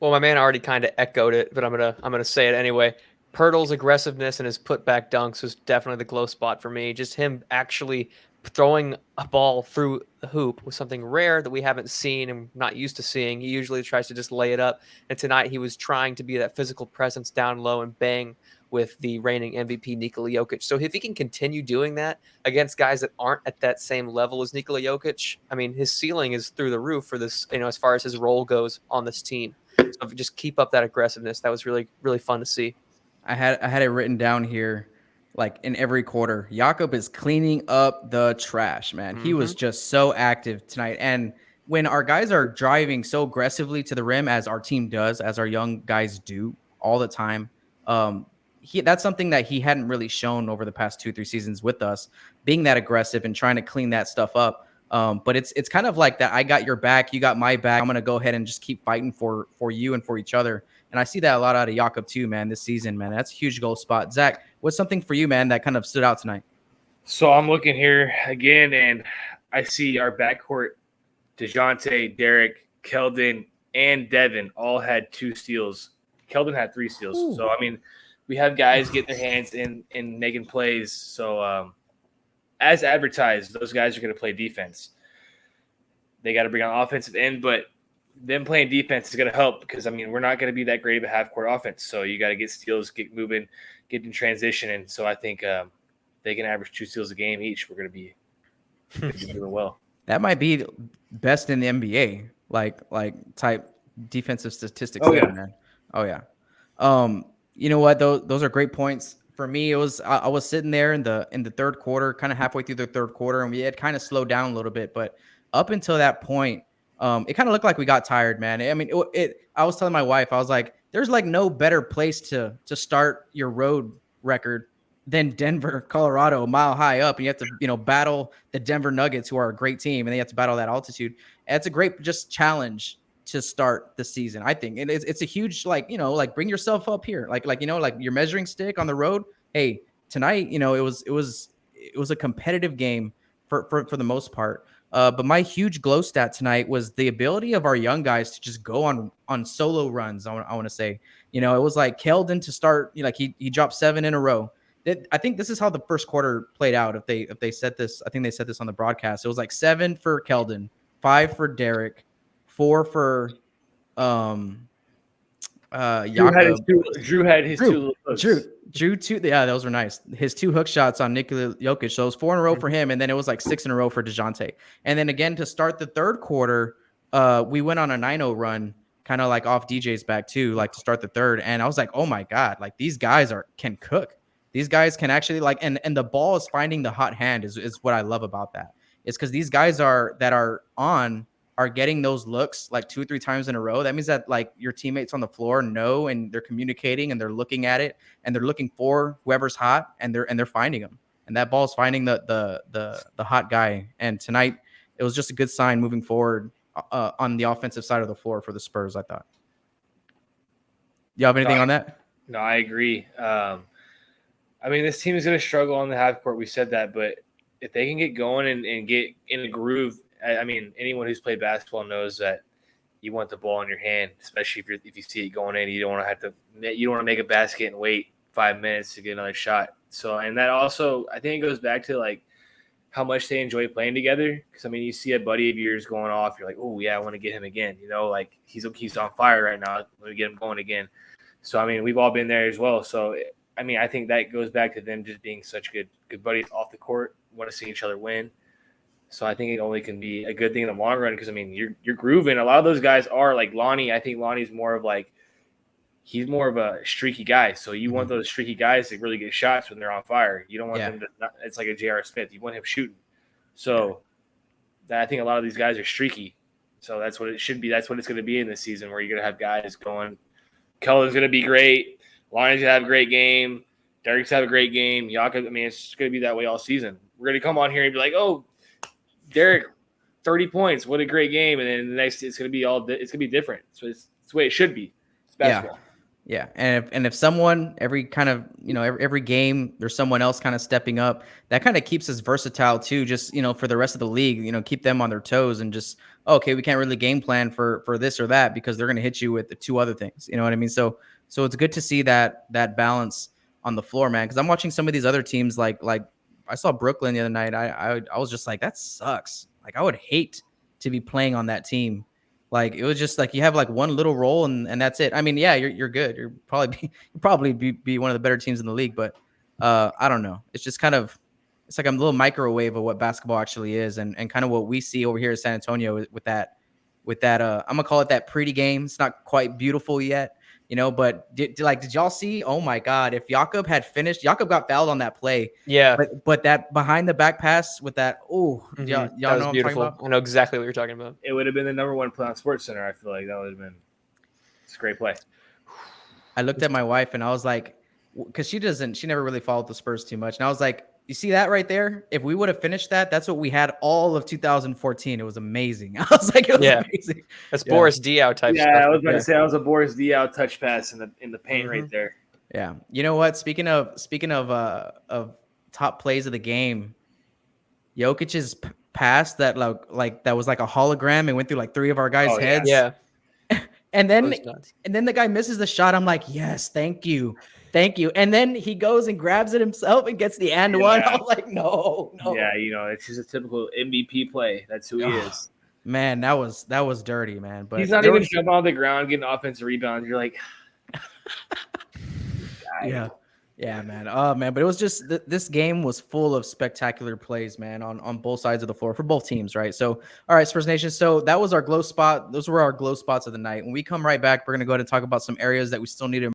Well, my man already kind of echoed it, but I'm gonna say it anyway. Pirtle's aggressiveness and his putback dunks was definitely the glow spot for me. Just him actually throwing a ball through the hoop was something rare that we haven't seen and not used to seeing. He usually tries to just lay it up, and tonight he was trying to be that physical presence down low and bang with the reigning MVP Nikola Jokic. So if he can continue doing that against guys that aren't at that same level as Nikola Jokic, I mean, his ceiling is through the roof for this, as far as his role goes on this team. So if you just keep up that aggressiveness, that was really, really fun to see. I had it written down here, like in every quarter. Jakob is cleaning up the trash, man. He Mm-hmm. was just so active tonight. And when our guys are driving so aggressively to the rim, as our team does, as our young guys do all the time, that's something that he hadn't really shown over the past 2-3 seasons with us, being that aggressive and trying to clean that stuff up. But it's kind of like that. I got your back, you got my back. I'm gonna go ahead and just keep fighting for you and for each other. And I see that a lot out of Jakob too, man, this season, man. That's a huge goal spot. Zach, what's something for you, man, that kind of stood out tonight? So I'm looking here again, and I see our backcourt, Dejounte, Derrick, Keldon, and Devin all had 2 steals. Keldon had 3 steals. Ooh. So, I mean, we have guys getting their hands in making plays. So, as advertised, those guys are going to play defense. They got to bring on offensive end, but them playing defense is going to help because, I mean, we're not going to be that great of a half-court offense. So you got to get steals, get moving, get in transition. And so I think they can average 2 steals a game each. We're going to be doing well. That might be best in the NBA, like type defensive statistics. Oh, yeah. Man. Oh yeah. You know what? Those are great points. For me, it was I was sitting there in the third quarter, kind of halfway through the third quarter, and we had kind of slowed down a little bit. But up until that point, it kind of looked like we got tired, man. I mean, I was telling my wife, I was like, "There's like no better place to start your road record than Denver, Colorado, a mile high up, and you have to battle the Denver Nuggets, who are a great team, and they have to battle that altitude. And it's a great just challenge to start the season, I think. And it's a huge like bring yourself up here, like your measuring stick on the road. Hey, tonight, it was a competitive game for the most part. But my huge glow stat tonight was the ability of our young guys to just go on solo runs. I want to say, it was like Keldon to start. Like he dropped 7 in a row. I think this is how the first quarter played out. If they said this, I think they said this on the broadcast. It was like 7 for Keldon, 5 for Derrick, 4 for Jakob. Drew had his 2 hooks. Drew 2. Yeah, those were nice. His 2 hook shots on Nikola Jokic. So it was 4 in a row for him, and then it was like 6 in a row for Dejounte. And then again to start the third quarter, we went on a 9-0 run, kind of like off DJ's back too, like to start the third. And I was like, oh my God, like these guys can cook. These guys can actually and the ball is finding the hot hand is what I love about that. It's because these guys are getting those looks like 2 or 3 times in a row. That means that like your teammates on the floor know, and they're communicating, and they're looking at it, and they're looking for whoever's hot, and they're finding them. And that ball's finding the hot guy. And tonight it was just a good sign moving forward on the offensive side of the floor for the Spurs, I thought. You have anything on that? No, I agree. I mean, this team is going to struggle on the half court. We said that, but if they can get going and get in a groove, I mean, anyone who's played basketball knows that you want the ball in your hand, especially if you see it going in. You don't want to make a basket and wait 5 minutes to get another shot. So, and that also, I think it goes back to like how much they enjoy playing together. Because I mean, you see a buddy of yours going off, you're like, oh yeah, I want to get him again. Like he's on fire right now. Let me get him going again. So I mean, we've all been there as well. So I mean, I think that goes back to them just being such good buddies off the court, want to see each other win. So I think it only can be a good thing in the long run because, I mean, you're grooving. A lot of those guys are like Lonnie. I think Lonnie's more of like he's more of a streaky guy. So you want those streaky guys to really get shots when they're on fire. You don't want them to not, it's like a J.R. Smith. You want him shooting. So I think a lot of these guys are streaky. So that's what it should be. That's what it's going to be in this season where you're going to have guys going. Keldon's going to be great. Lonnie's going to have a great game. Derrick's have a great game. Jakob, I mean, it's going to be that way all season. We're going to come on here and be like, oh, Derrick, 30 points. What a great game. And then the next, it's going to be different. So it's the way it should be. It's basketball. Yeah, and if someone every kind of every game there's someone else kind of stepping up, that kind of keeps us versatile too. Just for the rest of the league, keep them on their toes and just okay, we can't really game plan for this or that because they're gonna hit you with the two other things. You know what I mean? So it's good to see that balance on the floor, man. Because I'm watching some of these other teams like I saw Brooklyn the other night. I was just like that sucks. Like I would hate to be playing on that team. Like it was just like you have like one little role and that's it. I mean, yeah, you're good. You're probably be one of the better teams in the league, but I don't know. It's just kind of it's like a little microwave of what basketball actually is and kind of what we see over here in San Antonio with that I'm gonna call it that pretty game. It's not quite beautiful yet, but did y'all see? Oh my God, if Jakob had finished, Jakob got fouled on that play. Yeah. But that behind the back pass with that, y'all That know was what I'm talking beautiful. about? I know exactly what you're talking about. It would have been the #1 play on SportsCenter. I feel like that would have been. It's a great play. I looked at my wife and I was like, because she never really followed the Spurs too much. And I was like, you see that right there? If we would have finished that, that's what we had all of 2014. It was amazing. I was like, it was amazing. That's Boris Diaw type stuff. Yeah, I was about to say that was a Boris Diaw touch pass in the paint right there. Yeah. You know what? Speaking of top plays of the game, Jokic's pass that like that was like a hologram and went through like 3 of our guys' heads. Yeah. And then the guy misses the shot. I'm like, yes, thank you. And then he goes and grabs it himself and gets the and one. I was like, no. Yeah, it's just a typical MVP play. That's who he is. Man, that was dirty, man. But he's not even jumping on the ground, getting offensive rebounds. You're like, yeah, man. Oh man, but it was just this game was full of spectacular plays, man, on both sides of the floor for both teams, right? So, all right, Spurs Nation. So that was our glow spot. Those were our glow spots of the night. When we come right back, we're gonna go ahead and talk about some areas that we still need to